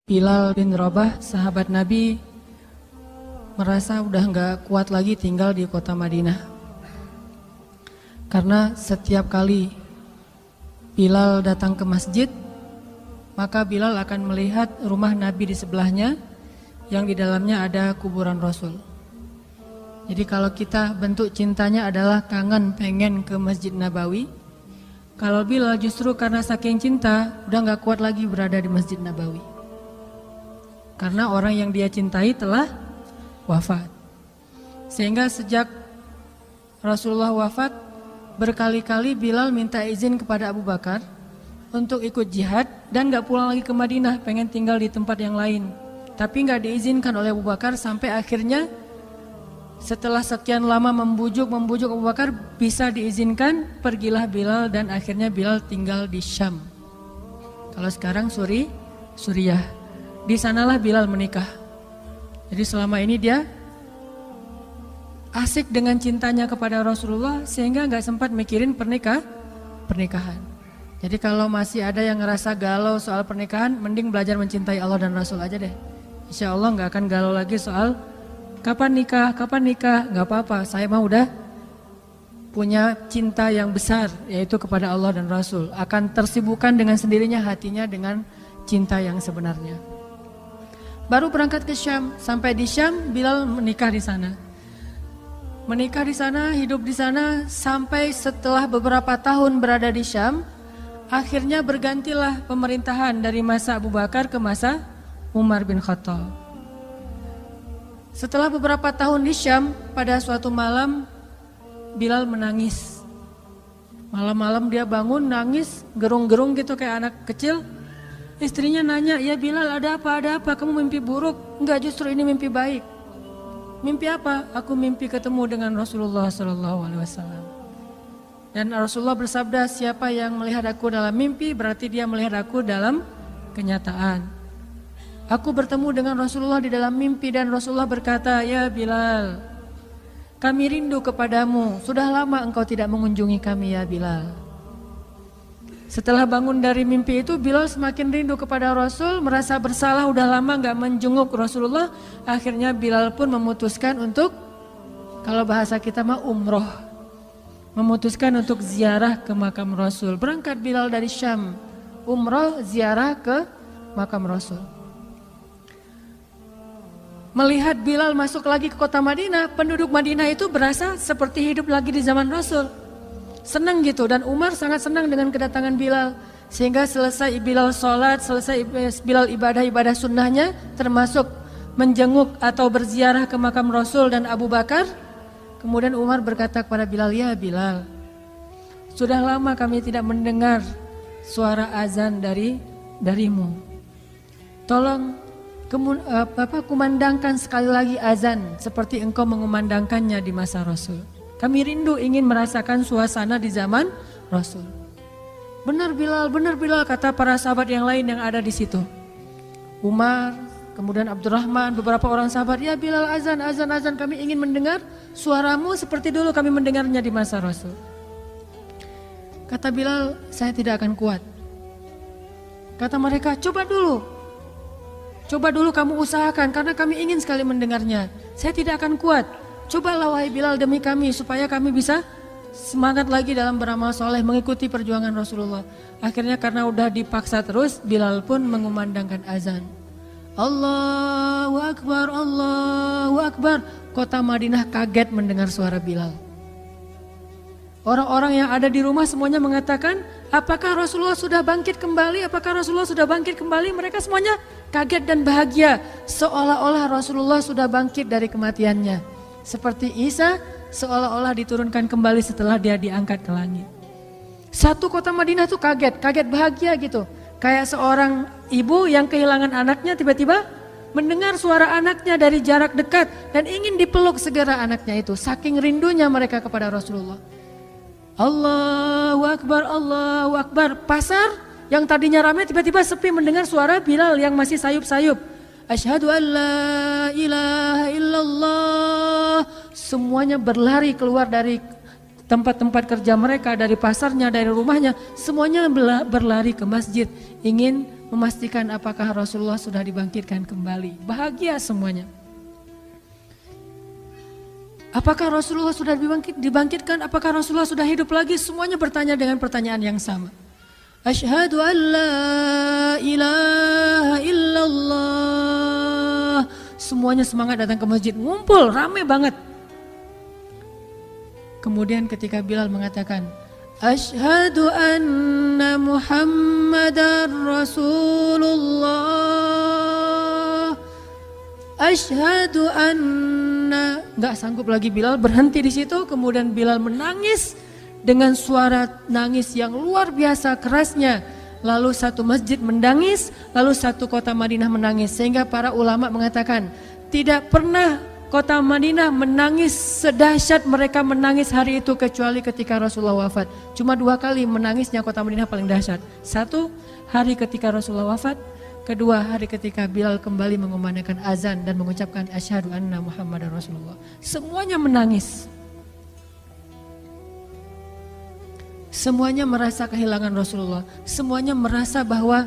Bilal bin Rabah, sahabat Nabi, merasa udah gak kuat lagi tinggal di kota Madinah. Karena setiap kali Bilal datang ke masjid, maka Bilal akan melihat rumah Nabi di sebelahnya yang di dalamnya ada kuburan Rasul. Jadi kalau kita bentuk cintanya adalah kangen pengen ke Masjid Nabawi, kalau Bilal justru karena saking cinta udah gak kuat lagi berada di Masjid Nabawi. Karena orang yang dia cintai telah wafat. Sehingga sejak Rasulullah wafat, berkali-kali Bilal minta izin kepada Abu Bakar untuk ikut jihad dan gak pulang lagi ke Madinah, pengen tinggal di tempat yang lain. Tapi gak diizinkan oleh Abu Bakar sampai akhirnya setelah sekian lama membujuk Abu Bakar bisa diizinkan, pergilah Bilal dan akhirnya Bilal tinggal di Syam. Kalau sekarang Suriah. Di sanalah Bilal menikah. Jadi selama ini dia asik dengan cintanya kepada Rasulullah sehingga gak sempat mikirin pernikahan. Jadi kalau masih ada yang ngerasa galau soal pernikahan, mending belajar mencintai Allah dan Rasul aja deh. Insya Allah gak akan galau lagi soal kapan nikah, gak apa-apa. Saya mah udah punya cinta yang besar, yaitu kepada Allah dan Rasul. Akan tersibukkan dengan sendirinya hatinya dengan cinta yang sebenarnya. Baru berangkat ke Syam, sampai di Syam Bilal menikah di sana. Menikah di sana, hidup di sana sampai setelah beberapa tahun berada di Syam, akhirnya bergantilah pemerintahan dari masa Abu Bakar ke masa Umar bin Khattab. Setelah beberapa tahun di Syam, pada suatu malam Bilal menangis. Malam-malam dia bangun nangis, gerung-gerung gitu kayak anak kecil. Istrinya nanya, "Ya Bilal, ada apa? Kamu mimpi buruk?" "Enggak, justru ini mimpi baik." "Mimpi apa?" "Aku mimpi ketemu dengan Rasulullah SAW." Dan Rasulullah bersabda, "Siapa yang melihat aku dalam mimpi, berarti dia melihat aku dalam kenyataan." Aku bertemu dengan Rasulullah di dalam mimpi dan Rasulullah berkata, "Ya Bilal, kami rindu kepadamu. Sudah lama engkau tidak mengunjungi kami ya Bilal." Setelah bangun dari mimpi itu, Bilal semakin rindu kepada Rasul, merasa bersalah udah lama gak menjenguk Rasulullah. Akhirnya Bilal pun memutuskan untuk, kalau bahasa kita mah umroh, memutuskan untuk ziarah ke makam Rasul. Berangkat Bilal dari Syam, umroh ziarah ke makam Rasul. Melihat Bilal masuk lagi ke kota Madinah, penduduk Madinah itu berasa seperti hidup lagi di zaman Rasul. Senang gitu, dan Umar sangat senang dengan kedatangan Bilal. Sehingga selesai Bilal sholat, selesai Bilal ibadah sunnahnya, termasuk menjenguk atau berziarah ke makam Rasul dan Abu Bakar. Kemudian Umar berkata kepada Bilal, "Ya Bilal, sudah lama kami tidak mendengar suara azan darimu. Tolong kumandangkan sekali lagi azan seperti engkau mengumandangkannya di masa Rasul. Kami rindu ingin merasakan suasana di zaman Rasul." Benar Bilal, kata para sahabat yang lain yang ada di situ. Umar, kemudian Abdurrahman, beberapa orang sahabat, "Ya Bilal, azan, kami ingin mendengar suaramu seperti dulu kami mendengarnya di masa Rasul." Kata Bilal, "Saya tidak akan kuat." Kata mereka, coba dulu kamu usahakan karena kami ingin sekali mendengarnya. "Saya tidak akan kuat. Cobalah wahai Bilal demi kami supaya kami bisa semangat lagi dalam beramal soleh mengikuti perjuangan Rasulullah." Akhirnya karena udah dipaksa terus, Bilal pun mengumandangkan azan. Allahu Akbar, Allahu Akbar. Kota Madinah kaget mendengar suara Bilal. Orang-orang yang ada di rumah semuanya mengatakan, "Apakah Rasulullah sudah bangkit kembali? Apakah Rasulullah sudah bangkit kembali?" Mereka semuanya kaget dan bahagia, seolah-olah Rasulullah sudah bangkit dari kematiannya. Seperti Isa seolah-olah diturunkan kembali setelah dia diangkat ke langit. Satu kota Madinah tuh kaget bahagia gitu. Kayak seorang ibu yang kehilangan anaknya tiba-tiba mendengar suara anaknya dari jarak dekat dan ingin dipeluk segera anaknya itu. Saking rindunya mereka kepada Rasulullah. Allahu Akbar, Allahu Akbar. Pasar yang tadinya ramai tiba-tiba sepi mendengar suara Bilal yang masih sayup-sayup. Asyhadu an la ilaha illallah. Semuanya berlari keluar dari tempat-tempat kerja mereka, dari pasarnya, dari rumahnya. Semuanya berlari ke masjid ingin memastikan apakah Rasulullah sudah dibangkitkan kembali. Bahagia semuanya. Apakah Rasulullah sudah dibangkitkan? Apakah Rasulullah sudah hidup lagi? Semuanya bertanya dengan pertanyaan yang sama. Asyhadu an la ilaha illallah. Semuanya semangat datang ke masjid, ngumpul, rame banget. Kemudian ketika Bilal mengatakan, Asyhadu anna Muhammadar Rasulullah. Asyhadu anna. Enggak sanggup lagi Bilal, berhenti di situ. Kemudian Bilal menangis dengan suara nangis yang luar biasa kerasnya. Lalu satu masjid menangis, lalu satu kota Madinah menangis. Sehingga para ulama mengatakan, tidak pernah kota Madinah menangis sedahsyat mereka menangis hari itu kecuali ketika Rasulullah wafat. Cuma 2 kali menangisnya kota Madinah paling dahsyat. 1 hari ketika Rasulullah wafat, kedua hari ketika Bilal kembali mengumandangkan azan dan mengucapkan asyhadu anna Muhammadar Rasulullah. Semuanya menangis. Semuanya merasa kehilangan Rasulullah. Semuanya merasa bahwa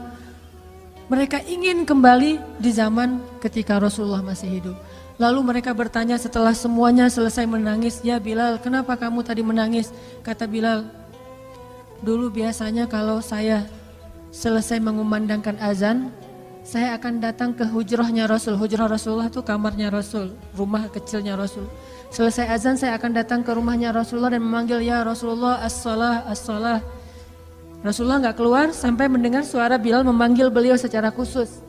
mereka ingin kembali di zaman ketika Rasulullah masih hidup. Lalu mereka bertanya setelah semuanya selesai menangis, ya Bilal, kenapa kamu tadi menangis? Kata Bilal, dulu biasanya kalau saya selesai mengumandangkan azan, saya akan datang ke hujrahnya Rasul. Hujrah Rasulullah itu kamarnya Rasul, rumah kecilnya Rasul. Selesai azan saya akan datang ke rumahnya Rasulullah dan memanggil, ya Rasulullah as-salah, as-salah. Rasulullah gak keluar sampai mendengar suara Bilal memanggil beliau secara khusus.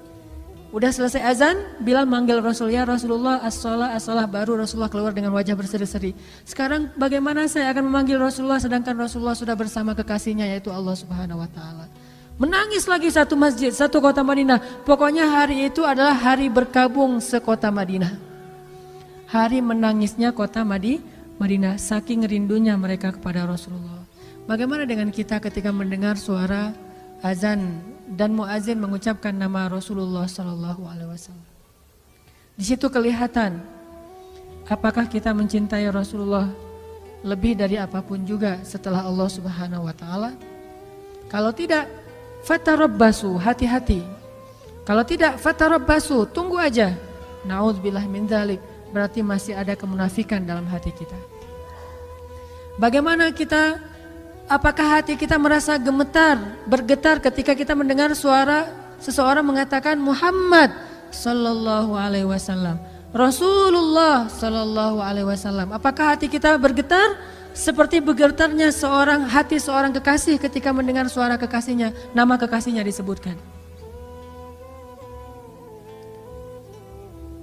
Udah selesai azan, Bilal manggil Rasul, ya Rasulullah as-salah, as-salah. Baru Rasulullah keluar dengan wajah berseri-seri. Sekarang bagaimana saya akan memanggil Rasulullah sedangkan Rasulullah sudah bersama kekasihnya yaitu Allah Subhanahu wa Ta'ala. Menangis lagi satu masjid, satu kota Madinah. Pokoknya hari itu adalah hari berkabung sekota Madinah. Hari menangisnya kota Madinah, saking rindunya mereka kepada Rasulullah. Bagaimana dengan kita ketika mendengar suara azan dan muazin mengucapkan nama Rasulullah SAW? Di situ kelihatan apakah kita mencintai Rasulullah lebih dari apapun juga setelah Allah Subhanahu wa Ta'ala. Kalau tidak, fatarabbasu, hati-hati. Kalau tidak, fatarabbasu, tunggu aja. Na'udzubillah min dzalik. Berarti masih ada kemunafikan dalam hati kita. Bagaimana kita, apakah hati kita merasa gemetar, bergetar ketika kita mendengar suara seseorang mengatakan Muhammad sallallahu alaihi wasallam, Rasulullah sallallahu alaihi wasallam. Apakah hati kita bergetar seperti bergetarnya hati seorang kekasih ketika mendengar suara kekasihnya, nama kekasihnya disebutkan?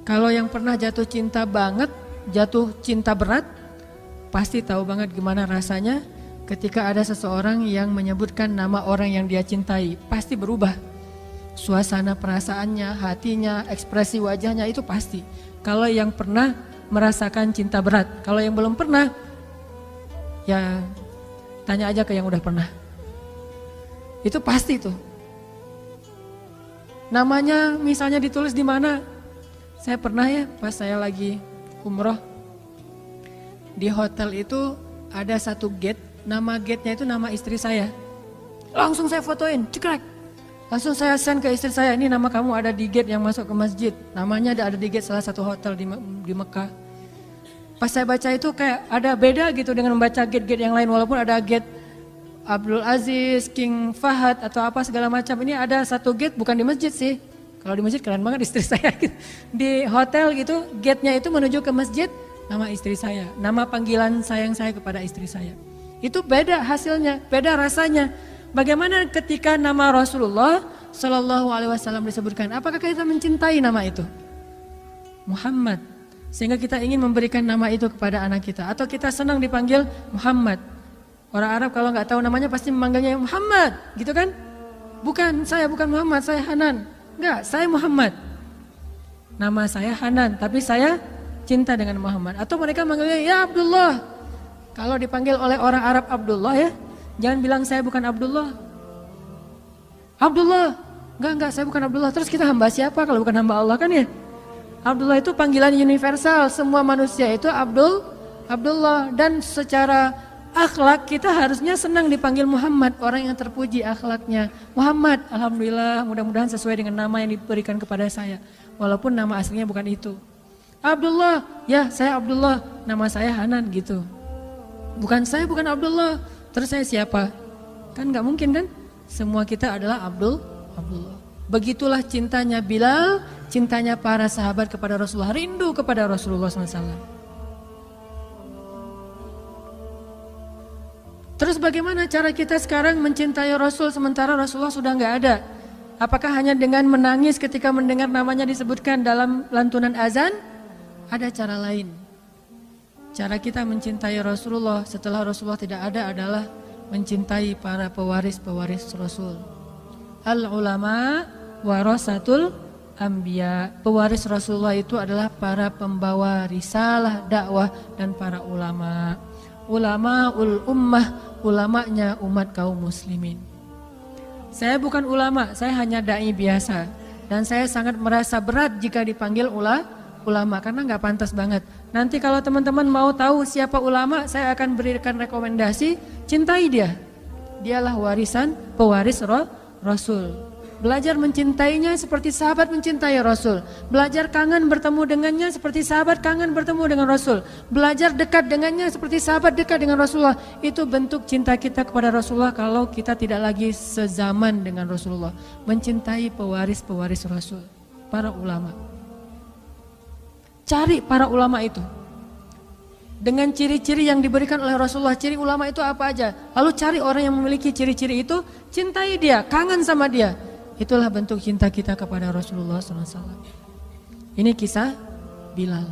Kalau yang pernah jatuh cinta banget, jatuh cinta berat, pasti tahu banget gimana rasanya ketika ada seseorang yang menyebutkan nama orang yang dia cintai. Pasti berubah. Suasana perasaannya, hatinya, ekspresi wajahnya itu pasti. Kalau yang pernah merasakan cinta berat, kalau yang belum pernah, ya tanya aja ke yang udah pernah. Itu pasti tuh. Namanya misalnya ditulis di mana? Saya pernah ya pas saya lagi umroh, di hotel itu ada satu gate, nama gate-nya itu nama istri saya. Langsung saya fotoin, cekrek. Langsung saya send ke istri saya, ini nama kamu ada di gate yang masuk ke masjid. Namanya ada di gate salah satu hotel di Mekah. Pas saya baca itu kayak ada beda gitu dengan membaca gate-gate yang lain. Walaupun ada gate Abdul Aziz, King Fahad atau apa segala macam. Ini ada satu gate bukan di masjid sih. Kalau di masjid keren banget istri saya. Di hotel gitu, gate-nya itu menuju ke masjid, nama istri saya. Nama panggilan sayang saya kepada istri saya. Itu beda hasilnya, beda rasanya. Bagaimana ketika nama Rasulullah Sallallahu Alaihi Wasallam disebutkan? Apakah kita mencintai nama itu? Muhammad. Sehingga kita ingin memberikan nama itu kepada anak kita. Atau kita senang dipanggil Muhammad. Orang Arab kalau nggak tahu namanya pasti memanggilnya Muhammad, gitu kan? Bukan, saya bukan Muhammad, saya Hanan. Enggak, saya Muhammad. Nama saya Hanan, tapi saya cinta dengan Muhammad. Atau mereka manggilnya ya Abdullah. Kalau dipanggil oleh orang Arab Abdullah ya, jangan bilang saya bukan Abdullah. Abdullah, enggak, saya bukan Abdullah. Terus kita hamba siapa kalau bukan hamba Allah kan ya? Abdullah itu panggilan universal, semua manusia itu Abdullah. Dan secara akhlak kita harusnya senang dipanggil Muhammad, orang yang terpuji akhlaknya. Muhammad, alhamdulillah, mudah-mudahan sesuai dengan nama yang diberikan kepada saya. Walaupun nama aslinya bukan itu. Abdullah, ya saya Abdullah, nama saya Hanan gitu. Bukan saya bukan Abdullah, terus saya siapa? Kan gak mungkin kan? Semua kita adalah Abdullah. Begitulah cintanya Bilal, cintanya para sahabat kepada Rasulullah, rindu kepada Rasulullah SAW. Terus bagaimana cara kita sekarang mencintai Rasul sementara Rasulullah sudah nggak ada? Apakah hanya dengan menangis ketika mendengar namanya disebutkan dalam lantunan azan? Ada cara lain. Cara kita mencintai Rasulullah setelah Rasulullah tidak ada adalah mencintai para pewaris-pewaris Rasul. Al-ulama warasatul anbiya. Pewaris Rasulullah itu adalah para pembawa risalah dakwah dan para ulama. Ulamaul ummah, ulamanya umat kaum muslimin. Saya bukan ulama, saya hanya dai biasa. Dan saya sangat merasa berat jika dipanggil ulama karena nggak pantas banget. Nanti kalau teman-teman mau tahu siapa ulama, saya akan berikan rekomendasi, cintai dia. Dialah pewaris Rasul. Belajar mencintainya seperti sahabat mencintai Rasul. Belajar kangen bertemu dengannya seperti sahabat kangen bertemu dengan Rasul. Belajar dekat dengannya seperti sahabat dekat dengan Rasulullah. Itu bentuk cinta kita kepada Rasulullah kalau kita tidak lagi sezaman dengan Rasulullah. Mencintai pewaris-pewaris Rasul, para ulama. Cari para ulama itu. Dengan ciri-ciri yang diberikan oleh Rasulullah. Ciri ulama itu apa aja? Lalu cari orang yang memiliki ciri-ciri itu, cintai dia, kangen sama dia. Itulah bentuk cinta kita kepada Rasulullah SAW. Ini kisah Bilal.